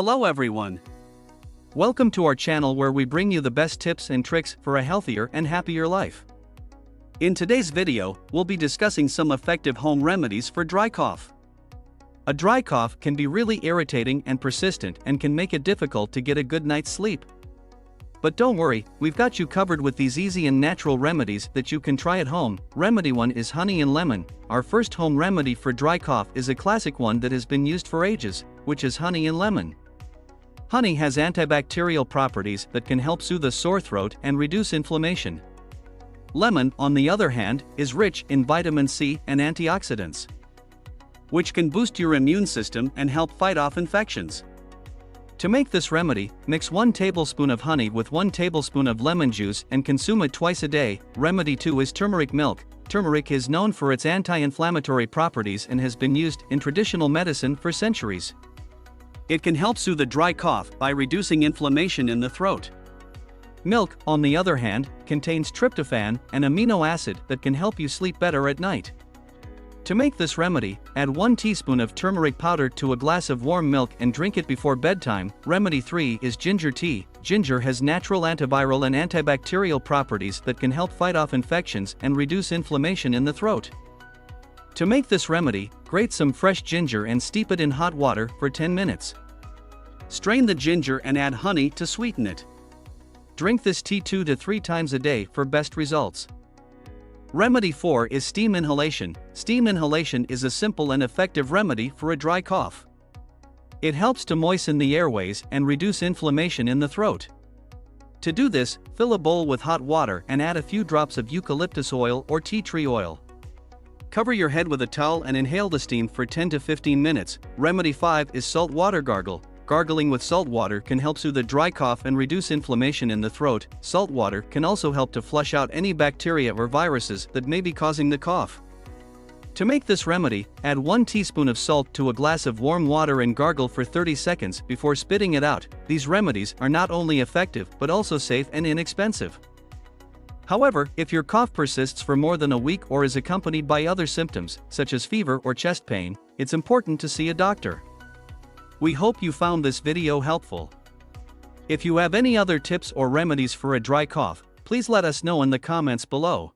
Hello everyone. Welcome to our channel where we bring you the best tips and tricks for a healthier and happier life. In today's video, we'll be discussing some effective home remedies for dry cough. A dry cough can be really irritating and persistent and can make it difficult to get a good night's sleep. But don't worry, we've got you covered with these easy and natural remedies that you can try at home. Remedy 1 is honey and lemon. Our first home remedy for dry cough is a classic one that has been used for ages, which is honey and lemon. Honey has antibacterial properties that can help soothe a sore throat and reduce inflammation. Lemon, on the other hand, is rich in vitamin C and antioxidants, which can boost your immune system and help fight off infections. To make this remedy, mix 1 tablespoon of honey with 1 tablespoon of lemon juice and consume it twice a day. Remedy 2 is turmeric milk. Turmeric is known for its anti-inflammatory properties and has been used in traditional medicine for centuries. It can help soothe a dry cough by reducing inflammation in the throat. Milk, on the other hand, contains tryptophan, an amino acid that can help you sleep better at night. To make this remedy, add 1 teaspoon of turmeric powder to a glass of warm milk and drink it before bedtime. Remedy 3 is ginger tea. Ginger has natural antiviral and antibacterial properties that can help fight off infections and reduce inflammation in the throat. To make this remedy, grate some fresh ginger and steep it in hot water for 10 minutes. Strain the ginger and add honey to sweeten it. Drink this tea 2 to 3 times a day for best results. Remedy 4 is steam inhalation. Steam inhalation is a simple and effective remedy for a dry cough. It helps to moisten the airways and reduce inflammation in the throat. To do this, fill a bowl with hot water and add a few drops of eucalyptus oil or tea tree oil. Cover your head with a towel and inhale the steam for 10 to 15 minutes. Remedy 5 is salt water gargle. Gargling with salt water can help soothe a dry cough and reduce inflammation in the throat. Salt water can also help to flush out any bacteria or viruses that may be causing the cough. To make this remedy, add 1 teaspoon of salt to a glass of warm water and gargle for 30 seconds before spitting it out. These remedies are not only effective but also safe and inexpensive. However, if your cough persists for more than a week or is accompanied by other symptoms, such as fever or chest pain, it's important to see a doctor. We hope you found this video helpful. If you have any other tips or remedies for a dry cough, please let us know in the comments below.